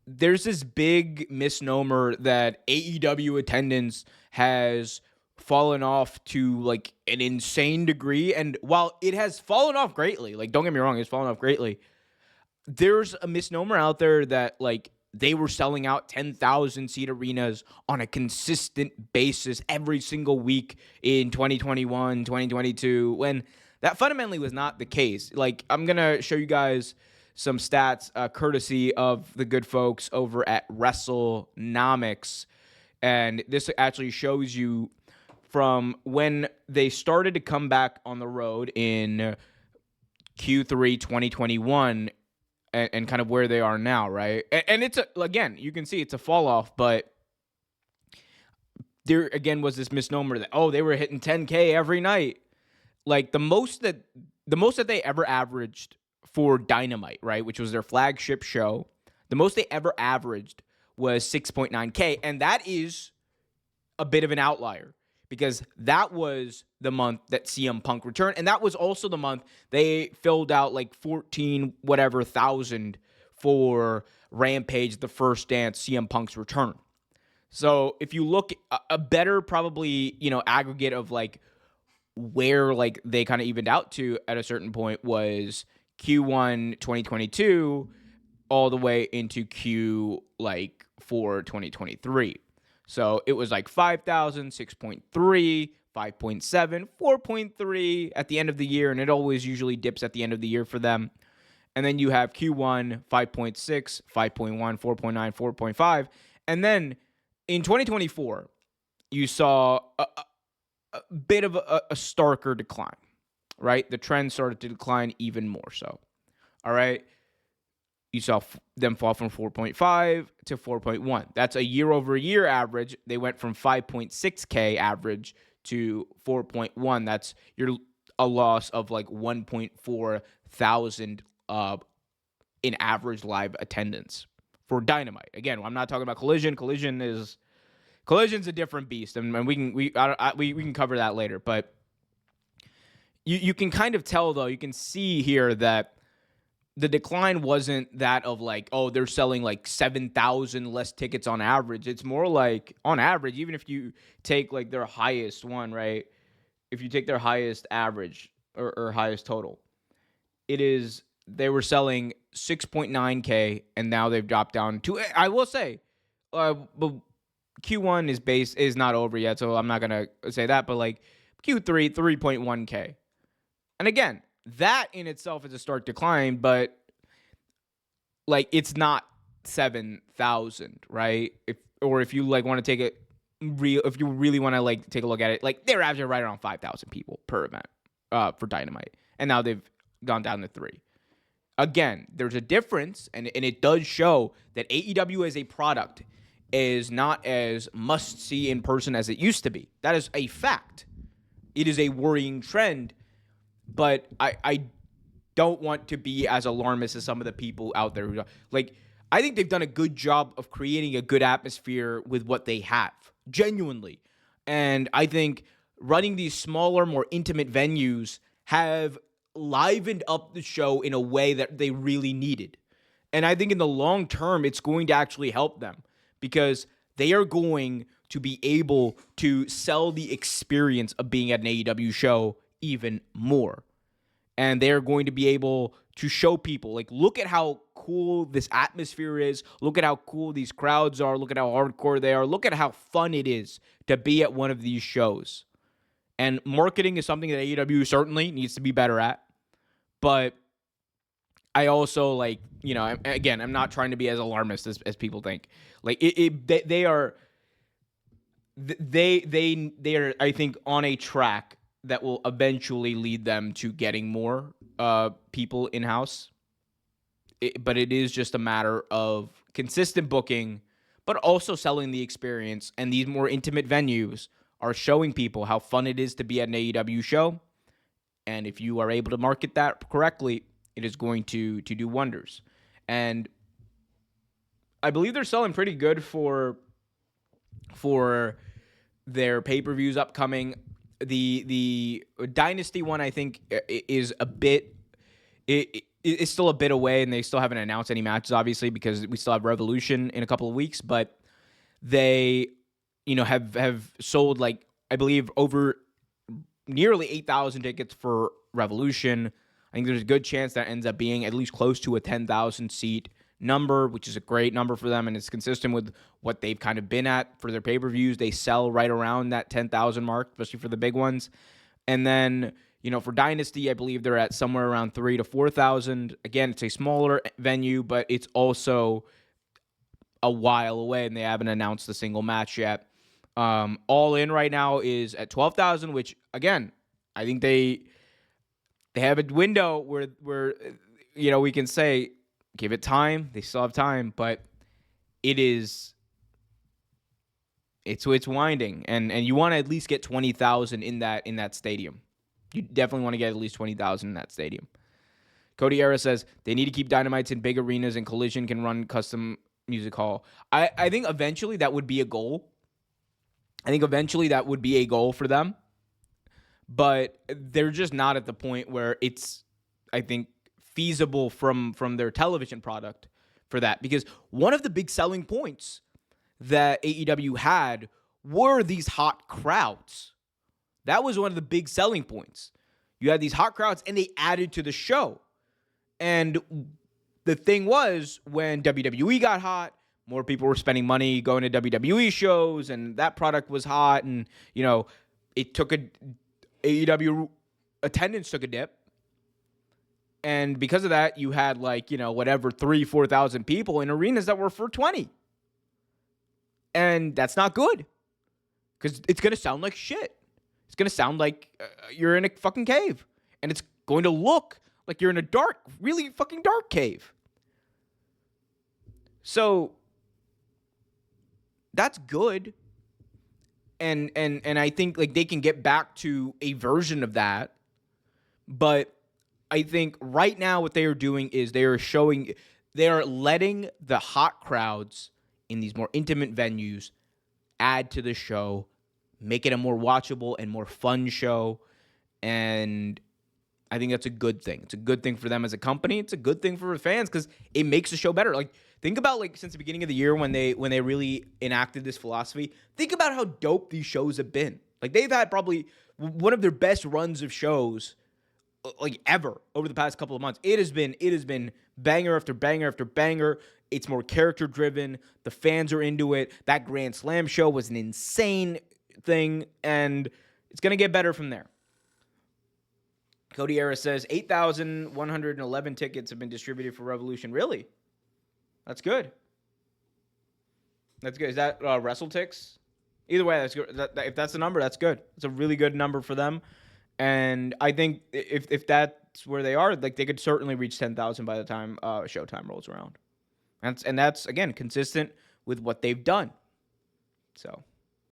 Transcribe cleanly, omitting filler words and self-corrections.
there's this big misnomer that AEW attendance has fallen off to like an insane degree. And while it has fallen off greatly, like don't get me wrong, it's fallen off greatly. There's a misnomer out there that like they were selling out 10,000 seat arenas on a consistent basis every single week in 2021, 2022, when that fundamentally was not the case. Like, I'm going to show you guys some stats courtesy of the good folks over at WrestleNomics. And this actually shows you from when they started to come back on the road in Q3 2021 and kind of where they are now, right? And it's, again, you can see it's a fall off, but there, again, was this misnomer that, oh, they were hitting 10K every night. Like, the most that they ever averaged for Dynamite, right, which was their flagship show, the most they ever averaged was 6.9K, and that is a bit of an outlier because that was the month that CM Punk returned, and that was also the month they filled out like 14,000 for Rampage, the First Dance, CM Punk's return. So if you look, a better probably, aggregate of like where like they kind of evened out to at a certain point was Q1 2022 all the way into Q4 2023. So it was like 5,000, 6.3, 5.7, 4.3 at the end of the year, and it always usually dips at the end of the year for them. And then you have Q1, 5.6, 5.1, 4.9, 4.5. And then in 2024, you saw a bit of a starker decline, right? The trend started to decline even more so, all right? You saw them fall from 4.5 to 4.1. That's a year-over-year average. They went from 5.6K average to 4.1. That's a loss of like 1.4 thousand in average live attendance for Dynamite. Again, I'm not talking about Collision. Collision's a different beast, and we can cover that later. But you can kind of tell, though, you can see here that the decline wasn't that of like, oh, they're selling like 7,000 less tickets on average. It's more like on average, even if you take like their highest one, right? If you take their highest average or highest total, they were selling 6.9K and now they've dropped down to, I will say, but Q1 is not over yet, so I'm not going to say that, but like Q3, 3.1K. And again, that in itself is a stark decline, but like it's not 7,000, right? If you like want to take it real, if you really want to like take a look at it, like they're averaging right around 5,000 people per event for Dynamite, and now they've gone down to 3. Again, there's a difference, and it does show that AEW as a product is not as must-see in person as it used to be. That is a fact. It is a worrying trend, but I don't want to be as alarmist as some of the people out there who like. I think they've done a good job of creating a good atmosphere with what they have, genuinely. And I think running these smaller, more intimate venues have livened up the show in a way that they really needed. And I think in the long term, it's going to actually help them because they are going to be able to sell the experience of being at an AEW show even more. And they're going to be able to show people, like, look at how cool this atmosphere is. Look at how cool these crowds are. Look at how hardcore they are. Look at how fun it is to be at one of these shows. And marketing is something that AEW certainly needs to be better at. But I also, like, again, I'm not trying to be as alarmist as people think. Like, they are, I think, on a track that will eventually lead them to getting more people in-house. But it is just a matter of consistent booking, but also selling the experience. And these more intimate venues are showing people how fun it is to be at an AEW show. And if you are able to market that correctly, it is going to do wonders. And I believe they're selling pretty good for their pay-per-views upcoming. The Dynasty one, I think, is a bit. it's still a bit away, and they still haven't announced any matches, obviously, because we still have Revolution in a couple of weeks. But they, have sold, like, I believe over nearly 8,000 tickets for Revolution. I think there's a good chance that ends up being at least close to a 10,000 seat number, which is a great number for them, and it's consistent with what they've kind of been at for their pay-per-views. They sell right around that 10,000 mark, especially for the big ones. And then, for Dynasty, I believe they're at somewhere around 3,000 to 4,000. Again, it's a smaller venue, but it's also a while away, and they haven't announced a single match yet. All in right now is at 12,000, which, again, I think they have a window where we can say, give it time. They still have time, but it's winding, and you want to at least get 20,000 in that stadium. You definitely want to get at least 20,000 in that stadium. Cody Era says they need to keep Dynamites in big arenas, and Collision can run custom music hall. I think eventually that would be a goal. I think eventually that would be a goal for them, but they're just not at the point where it's, I think, feasible from their television product for that. Because one of the big selling points that AEW had were these hot crowds. That was one of the big selling points. You had these hot crowds, and they added to the show. And the thing was, when WWE got hot, more people were spending money going to WWE shows, and that product was hot, and, it took AEW attendance took a dip. And because of that, you had 3,000, 4,000 people in arenas that were for 20. And that's not good, because it's going to sound like shit. It's going to sound like you're in a fucking cave. And it's going to look like you're in a dark, really fucking dark cave. So that's good. And I think they can get back to a version of that. But I think right now what they are doing is they are letting the hot crowds in these more intimate venues add to the show, make it a more watchable and more fun show. And I think that's a good thing. It's a good thing for them as a company. It's a good thing for the fans, because it makes the show better. Think about since the beginning of the year when they really enacted this philosophy. Think about how dope these shows have been. They've had probably one of their best runs of shows ever over the past couple of months. It has been banger after banger after banger. It's more character driven. The fans are into it. That Grand Slam show was an insane thing, and it's going to get better from there. Cody Era says 8,111 tickets have been distributed for Revolution. Really? That's good. That's good. Is that WrestleTix? Either way, that's good. If that's the number, that's good. It's a really good number for them. And I think if that's where they are, they could certainly reach 10,000 by the time Showtime rolls around. And that's again consistent with what they've done. So